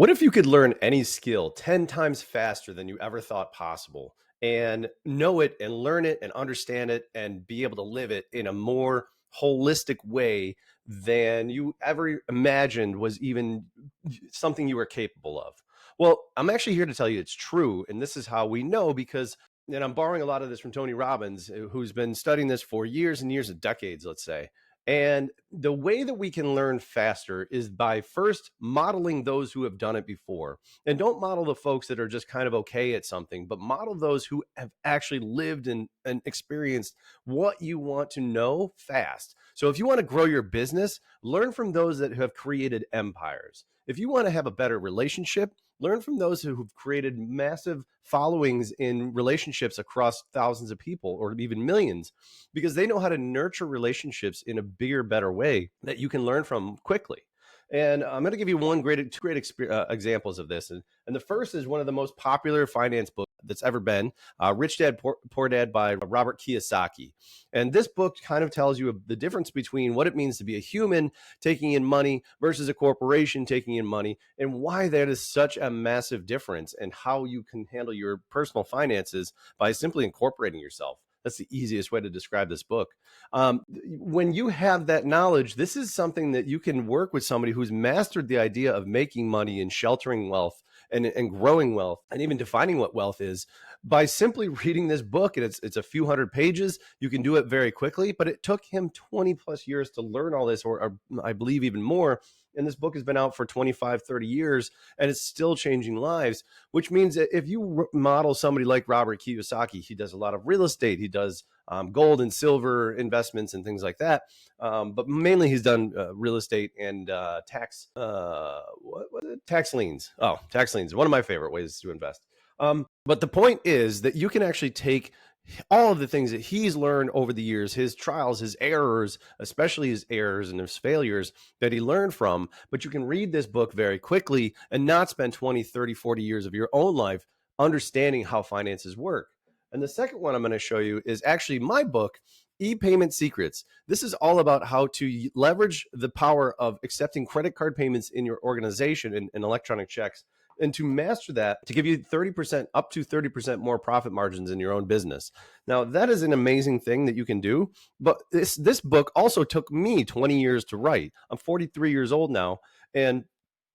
What if you could learn any skill 10 times faster than you ever thought possible and know it and learn it and understand it and be able to live it in a more holistic way than you ever imagined was even something you were capable of? Well, I'm actually here to tell you it's true. And this is how we know because, and I'm borrowing a lot of this from Tony Robbins, who's been studying this for years and years and decades, let's say. And the way that we can learn faster is by first modeling those who have done it before. And don't model the folks that are just kind of okay at something, but model those who have actually lived and experienced what you want to know fast. So if you want to grow your business, learn from those that have created empires. If you want to have a better relationship, learn from those who've created massive followings in relationships across thousands of people or even millions, because they know how to nurture relationships in a bigger, better way that you can learn from quickly. And I'm going to give you two great examples of this. And the first is one of the most popular finance books that's ever been, Rich Dad, Poor Dad by Robert Kiyosaki. And this book kind of tells you the difference between what it means to be a human taking in money versus a corporation taking in money, and why that is such a massive difference, and how you can handle your personal finances by simply incorporating yourself. That's the easiest way to describe this book. When you have that knowledge, this is something that you can work with somebody who's mastered the idea of making money and sheltering wealth and growing wealth and even defining what wealth is by simply reading this book. And it's a few hundred pages. You can do it very quickly, but it took him 20 plus years to learn all this, or I believe even more. And this book has been out for 25, 30 years, and it's still changing lives, which means that if you model somebody like Robert Kiyosaki, he does a lot of real estate. He does gold and silver investments and things like that. But mainly he's done real estate and tax liens. Oh, tax liens, one of my favorite ways to invest. But the point is that you can actually take all of the things that he's learned over the years, his trials, his errors, especially his errors and his failures that he learned from. But you can read this book very quickly and not spend 20, 30, 40 years of your own life understanding how finances work. And the second one I'm going to show you is actually my book, E-Payment Secrets. This is all about how to leverage the power of accepting credit card payments in your organization and electronic checks, and to master that to give you 30%, up to 30% more profit margins in your own business. Now, that is an amazing thing that you can do. But this book also took me 20 years to write. I'm 43 years old now, and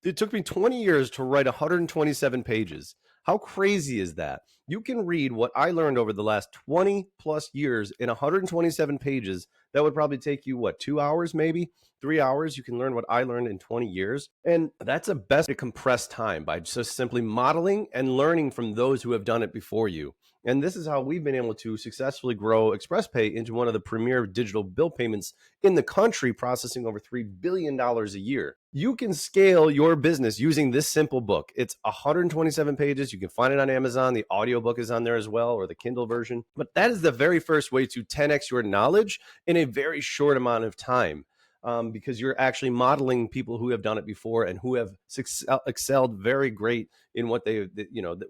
it took me 20 years to write 127 pages. How crazy is that? You can read what I learned over the last 20 plus years in 127 pages. That would probably take you, what, 2 hours, maybe 3 hours? You can learn what I learned in 20 years. And that's a best to compress time by just simply modeling and learning from those who have done it before you. And this is how we've been able to successfully grow Xpress-pay into one of the premier digital bill payments in the country, processing over $3 billion a year. You can scale your business using this simple book. It's 127 pages. You can find it on Amazon. The audiobook is on there as well, or the Kindle version. But that is the very first way to 10x your knowledge in a very short amount of time. Because you're actually modeling people who have done it before and who have excelled very great in what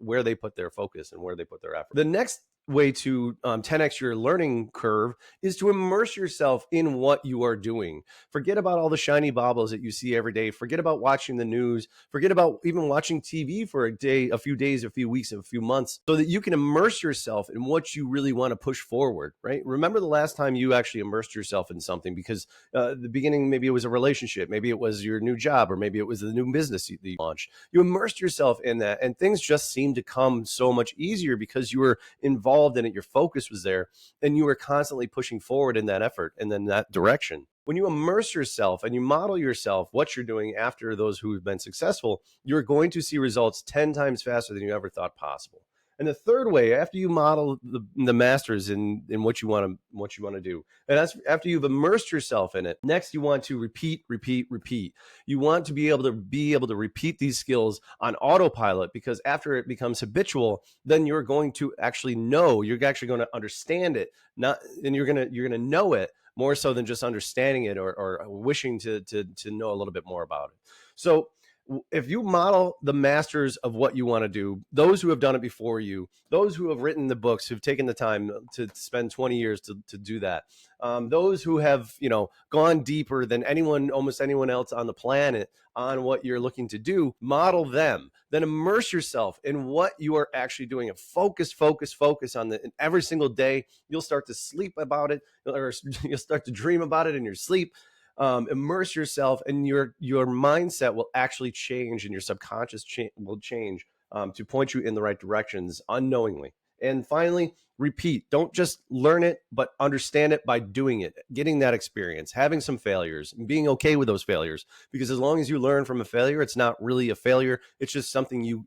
where they put their focus and where they put their effort. The next way to 10x your learning curve is to immerse yourself in what you are doing. Forget about all the shiny baubles that you see every day. Forget about watching the news. Forget about even watching TV for a day, a few days, a few weeks, a few months, so that you can immerse yourself in what you really want to push forward, right? Remember the last time you actually immersed yourself in something, because the beginning, maybe it was a relationship, maybe it was your new job, or maybe it was the new business you launched. You immersed yourself in that, and things just seemed to come so much easier because you were involved in it. Your focus was there, and you were constantly pushing forward in that effort and then that direction. When you immerse yourself and you model yourself what you're doing after those who have been successful, you're going to see results 10 times faster than you ever thought possible. And the third way, after you model the masters in what you want to do, and that's after you've immersed yourself in it, next you want to repeat. You want to be able to repeat these skills on autopilot, because after it becomes habitual, then you're going to actually know, you're actually going to understand it, and you're going to know it more so than just understanding it or wishing to know a little bit more about it. So If you model the masters of what you want to do, those who have done it before you, those who have written the books, who've taken the time to spend 20 years to do that, those who have, gone deeper than almost anyone else on the planet on what you're looking to do, model them, then immerse yourself in what you are actually doing, and focus on and every single day. You'll start to sleep about it, or you'll start to dream about it in your sleep. Immerse yourself, and your mindset will actually change, and your subconscious will change, to point you in the right directions unknowingly. And finally, repeat. Don't just learn it, but understand it by doing it, getting that experience, having some failures, and being okay with those failures. Because as long as you learn from a failure, it's not really a failure. It's just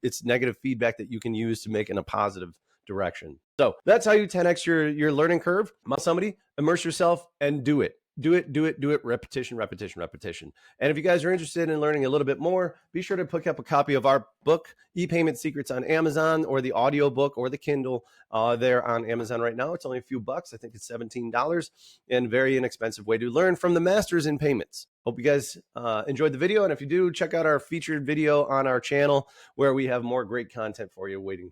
it's negative feedback that you can use to make in a positive direction. So that's how you 10x your learning curve. Model somebody, immerse yourself, and do it. Do it. Repetition. And if you guys are interested in learning a little bit more, be sure to pick up a copy of our book, E-Payment Secrets, on Amazon, or the audio book or the Kindle there on Amazon right now. It's only a few bucks. I think it's $17, and very inexpensive way to learn from the masters in payments. Hope you guys enjoyed the video. And if you do, check out our featured video on our channel, where we have more great content for you waiting.